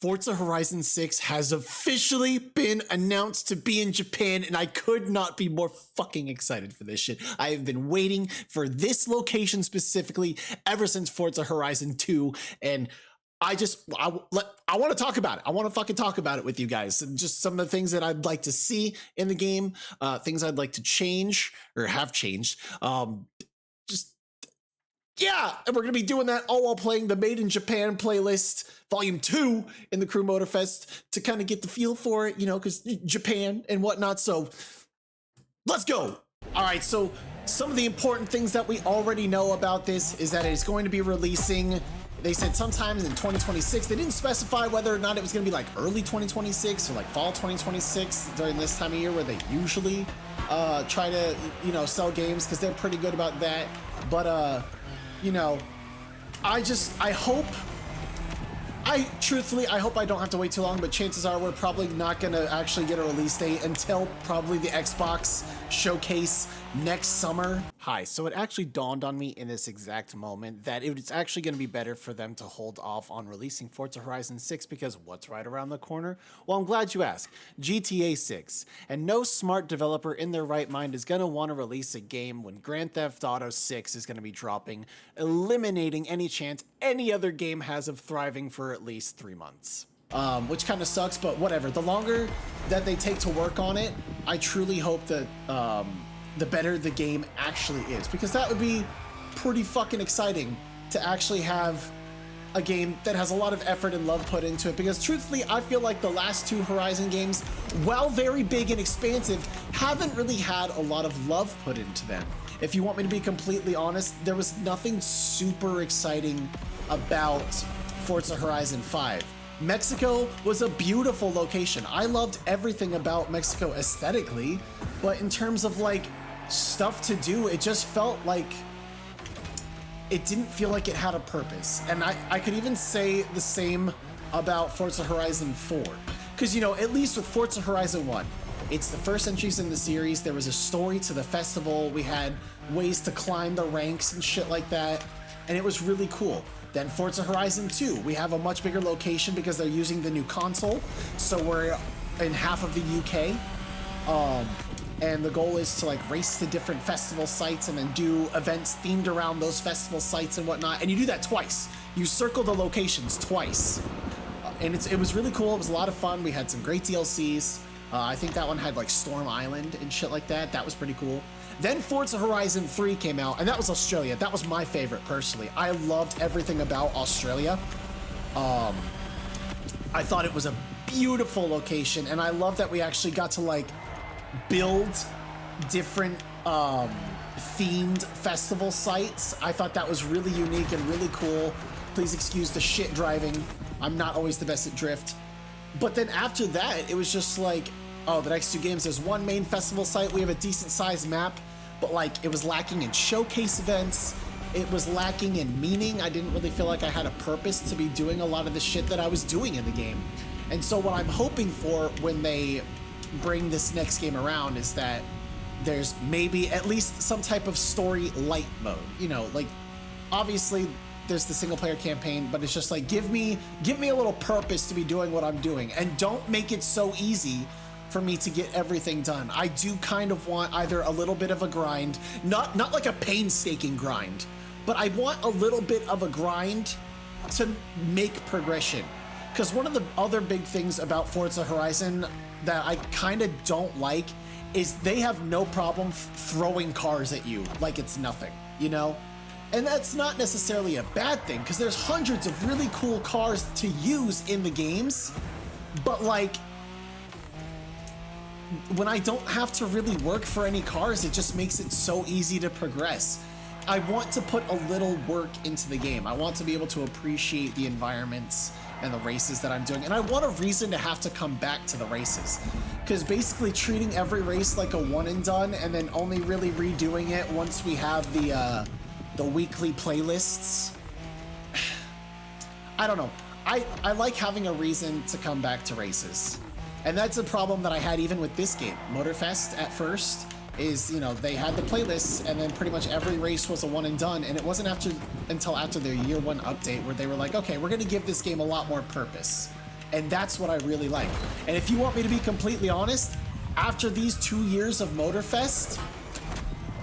Forza Horizon 6 has officially been announced to be in Japan, and I could not be more fucking excited for this shit. I have been waiting for this location specifically ever since Forza Horizon 2, and I want to talk about it. I want to fucking talk about it with you guys. And just some of the things that I'd like to see in the game, things I'd like to change or have changed. Yeah, and we're going to be doing that all while playing the Made in Japan playlist, Volume 2 in the Crew Motorfest to kind of get the feel for it, you know, because Japan and whatnot. So let's go. All right, so some of the important things that we already know about this is that it's going to be releasing, they said sometime in 2026. They didn't specify whether or not it was going to be like early 2026 or like fall 2026 during this time of year where they usually try to, you know, sell games because they're pretty good about that. But, you know, I hope I don't have to wait too long, but chances are we're probably not going to actually get a release date until probably the Xbox showcase next summer. Hi, so it actually dawned on me in this exact moment that it's actually going to be better for them to hold off on releasing Forza Horizon 6 because what's right around the corner? Well, I'm glad you asked. GTA 6. And no smart developer in their right mind is going to want to release a game when Grand Theft Auto 6 is going to be dropping, eliminating any chance any other game has of thriving for at least 3 months. Which kind of sucks, but whatever. The longer that they take to work on it, I truly hope that the better the game actually is, because that would be pretty fucking exciting to actually have a game that has a lot of effort and love put into it. Because truthfully, I feel like the last 2 Horizon games, while very big and expansive, haven't really had a lot of love put into them. If you want me to be completely honest, there was nothing super exciting about Forza Horizon 5. Mexico was a beautiful location. I loved everything about Mexico aesthetically, but in terms of like stuff to do, it just felt like it didn't feel like it had a purpose. And I could even say the same about Forza Horizon 4. Because, you know, at least with Forza Horizon 1, it's the first entries in the series. There was a story to the festival. We had ways to climb the ranks and shit like that. And it was really cool. Then Forza Horizon 2, we have a much bigger location because they're using the new console. So we're in half of the UK. And the goal is to like race to different festival sites and then do events themed around those festival sites and whatnot. And you do that twice. You circle the locations twice. And it was really cool. It was a lot of fun. We had some great DLCs. I think that one had like Storm Island and shit like that. That was pretty cool. Then Forza Horizon 3 came out, and that was Australia. That was my favorite, personally. I loved everything about Australia. I thought it was a beautiful location, and I love that we actually got to, like, build different themed festival sites. I thought that was really unique and really cool. Please excuse the shit driving. I'm not always the best at drift. But then after that, it was just like, oh, the next 2 games, there's one main festival site. We have a decent sized map, but like it was lacking in showcase events. It was lacking in meaning. I didn't really feel like I had a purpose to be doing a lot of the shit that I was doing in the game. And so what I'm hoping for when they bring this next game around is that there's maybe at least some type of story light mode. You know, like obviously there's the single player campaign, but it's just like, give me a little purpose to be doing what I'm doing, and don't make it so easy for me to get everything done. I do kind of want either a little bit of a grind, not like a painstaking grind, but I want a little bit of a grind to make progression. Because one of the other big things about Forza Horizon that I kind of don't like is they have no problem throwing cars at you like it's nothing, you know? And that's not necessarily a bad thing, because there's hundreds of really cool cars to use in the games, but like, when I don't have to really work for any cars, it just makes it so easy to progress. I want to put a little work into the game. I want to be able to appreciate the environments and the races that I'm doing. And I want a reason to have to come back to the races. Because basically treating every race like a one and done and then only really redoing it once we have the weekly playlists. I don't know. I like having a reason to come back to races. And that's a problem that I had even with this game. Motorfest at first is, you know, they had the playlists and then pretty much every race was a one and done. And it wasn't until after their year 1 update where they were like, okay, we're going to give this game a lot more purpose. And that's what I really like. And if you want me to be completely honest, after these 2 years of Motorfest,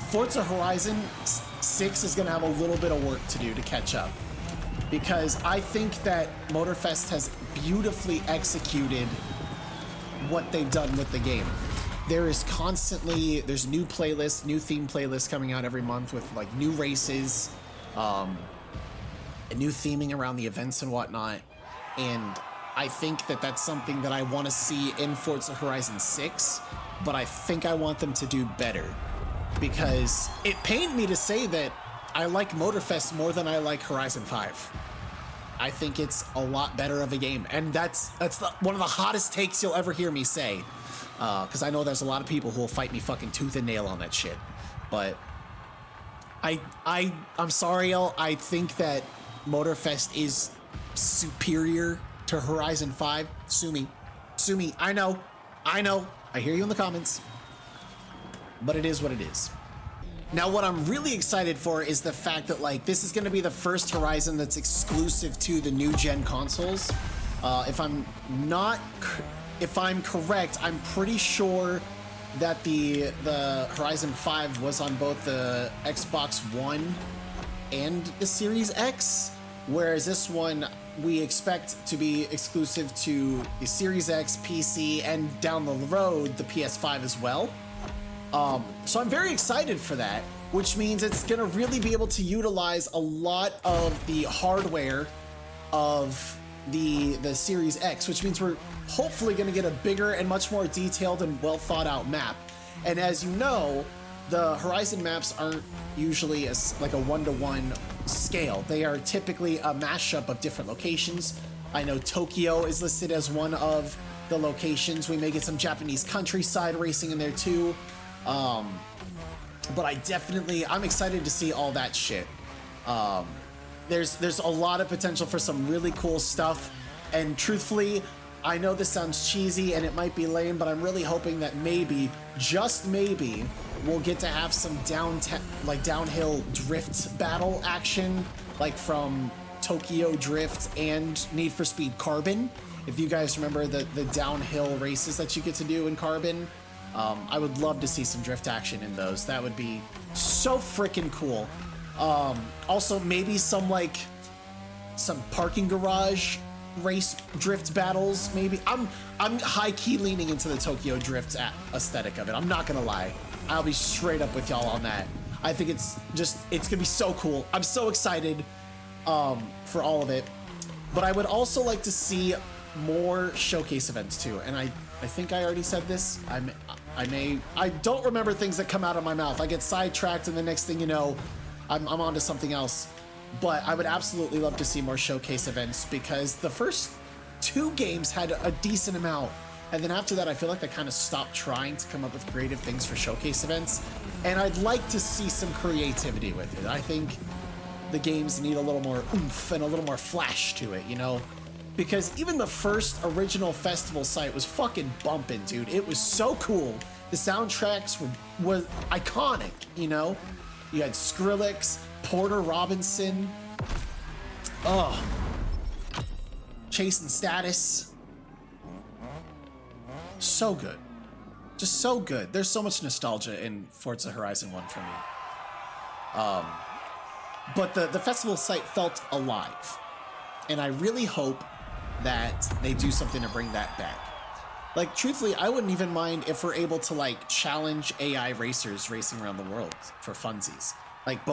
Forza Horizon 6 is gonna have a little bit of work to do to catch up. Because I think that Motorfest has beautifully executed what they've done with the game. There's new playlists, new theme playlists coming out every month with like new races, and new theming around the events and whatnot. And I think that that's something that I want to see in Forza Horizon 6, but I think I want them to do better. Because it pained me to say that I like Motorfest more than I like Horizon 5. I think it's a lot better of a game, and that's one of the hottest takes you'll ever hear me say. Because I know there's a lot of people who will fight me fucking tooth and nail on that shit. But I'm sorry, I think that Motorfest is superior to Horizon 5. Sue me. I know. I hear you in the comments. But it is what it is. Now, what I'm really excited for is the fact that, like, this is going to be the first Horizon that's exclusive to the new gen consoles. If I'm correct, I'm pretty sure that the Horizon 5 was on both the Xbox One and the Series X, whereas this one we expect to be exclusive to the Series X, PC, and down the road, the PS5 as well. So I'm very excited for that, which means it's gonna really be able to utilize a lot of the hardware of the Series X, which means we're hopefully gonna get a bigger and much more detailed and well thought out map. And as you know, the Horizon maps aren't usually like a one-to-one scale. They are typically a mashup of different locations. I know Tokyo is listed as one of the locations. We may get some Japanese countryside racing in there too. But I'm excited to see all that shit. There's a lot of potential for some really cool stuff, and truthfully, I know this sounds cheesy and it might be lame, but I'm really hoping that maybe, just maybe, we'll get to have some downhill drift battle action, like from Tokyo Drift and Need for Speed Carbon. If you guys remember the downhill races that you get to do in Carbon, I would love to see some drift action in those. That would be so freaking cool. Also, maybe some parking garage race drift battles. Maybe I'm high key leaning into the Tokyo Drift aesthetic of it. I'm not gonna lie. I'll be straight up with y'all on that. I think it's gonna be so cool. I'm so excited for all of it. But I would also like to see more showcase events too. And I think I already said this. I don't remember things that come out of my mouth. I get sidetracked and the next thing you know, I'm on to something else. But I would absolutely love to see more showcase events, because the first 2 games had a decent amount. And then after that, I feel like they kind of stopped trying to come up with creative things for showcase events. And I'd like to see some creativity with it. I think the games need a little more oomph and a little more flash to it, you know? Because even the first original festival site was fucking bumping, dude. It was so cool. The soundtracks were iconic, you know? You had Skrillex, Porter Robinson, Chasing Status. So good. Just so good. There's so much nostalgia in Forza Horizon 1 for me. But the festival site felt alive. And I really hope that they do something to bring that back. Like, truthfully, I wouldn't even mind if we're able to, like, challenge AI racers racing around the world for funsies. Like,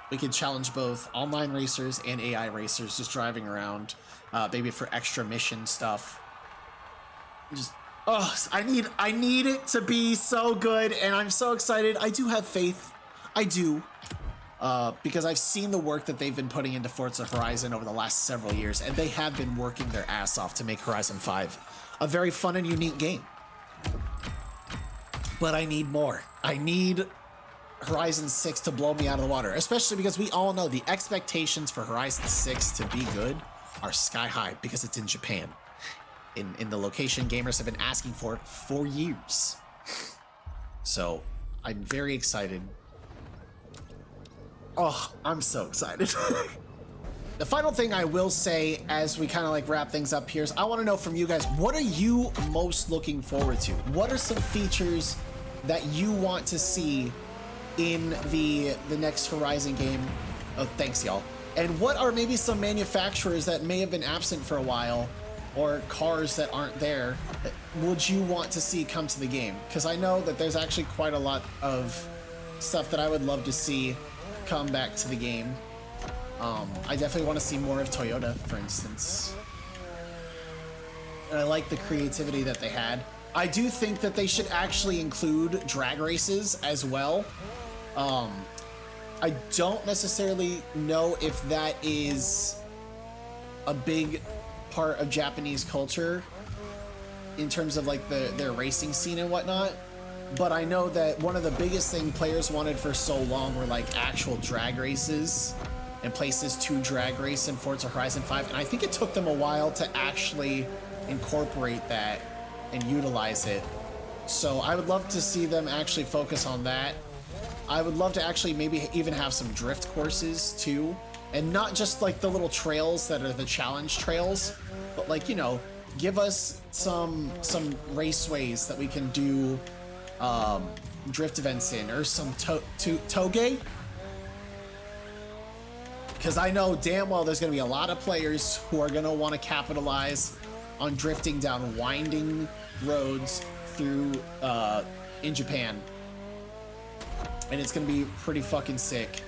we could challenge both online racers and AI racers just driving around, maybe for extra mission stuff. I need it to be so good, and I'm so excited. I do have faith. I do. Because I've seen the work that they've been putting into Forza Horizon over the last several years, and they have been working their ass off to make Horizon 5 a very fun and unique game. But I need more. I need Horizon 6 to blow me out of the water, especially because we all know the expectations for Horizon 6 to be good are sky high because it's in Japan. In the location gamers have been asking for years. So I'm very excited. Oh, I'm so excited. The final thing I will say as we kind of like wrap things up here is I want to know from you guys, what are you most looking forward to? What are some features that you want to see in the next Horizon game? Oh, thanks y'all. And what are maybe some manufacturers that may have been absent for a while, or cars that aren't there, that would you want to see come to the game? Because I know that there's actually quite a lot of stuff that I would love to see come back to the game. I definitely want to see more of Toyota, for instance. And I like the creativity that they had. I do think that they should actually include drag races as well. I don't necessarily know if that is a big part of Japanese culture in terms of like their racing scene and whatnot, but I know that one of the biggest thing players wanted for so long were like actual drag races and places to drag race in Forza Horizon 5, and I think it took them a while to actually incorporate that and utilize it. So I would love to see them actually focus on that. I would love to actually maybe even have some drift courses too, and not just like the little trails that are the challenge trails, but like, you know, give us some raceways that we can do drift events in, or some toge, because I know damn well there's going to be a lot of players who are going to want to capitalize on drifting down winding roads through in Japan. And it's going to be pretty fucking sick.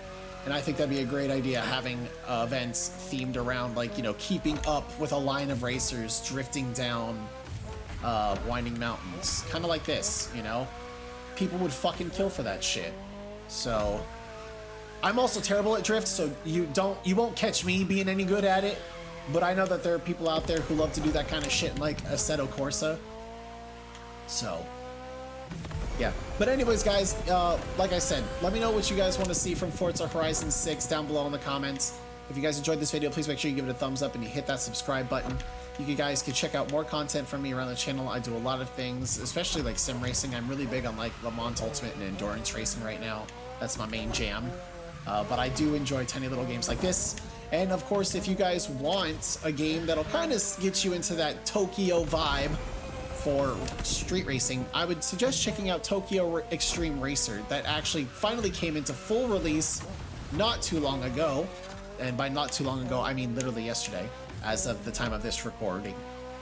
And I think that'd be a great idea, having events themed around, like, you know, keeping up with a line of racers drifting down winding mountains. Kind of like this, you know? People would fucking kill for that shit. So, I'm also terrible at drift, so you won't catch me being any good at it. But I know that there are people out there who love to do that kind of shit in, like, Assetto Corsa. So... yeah, but anyways, guys, like I said, let me know what you guys want to see from Forza Horizon 6 down below in the comments. If you guys enjoyed this video, please make sure you give it a thumbs up and you hit that subscribe button. You guys can check out more content from me around the channel. I do a lot of things, especially like sim racing. I'm really big on like Le Mans Ultimate and endurance racing right now. That's my main jam. But I do enjoy tiny little games like this. And of course, if you guys want a game that'll kind of get you into that Tokyo vibe for street racing, I would suggest checking out Tokyo Extreme Racer. That actually finally came into full release not too long ago, and by not too long ago I mean literally yesterday as of the time of this recording.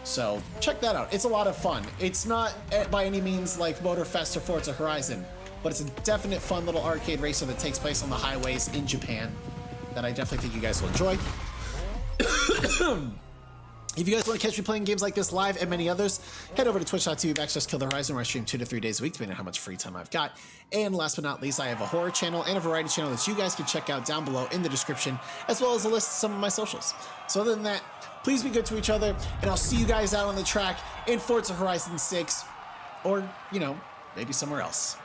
So check that out. It's a lot of fun. It's not by any means like Motorfest or Forza Horizon, but it's a definite fun little arcade racer that takes place on the highways in Japan that I definitely think you guys will enjoy. If you guys want to catch me playing games like this live and many others, head over to twitch.tv/KillTheHorizon, where I stream 2 to 3 days a week, depending on how much free time I've got. And last but not least, I have a horror channel and a variety channel that you guys can check out down below in the description, as well as a list of some of my socials. So other than that, please be good to each other, and I'll see you guys out on the track in Forza Horizon 6, or, you know, maybe somewhere else.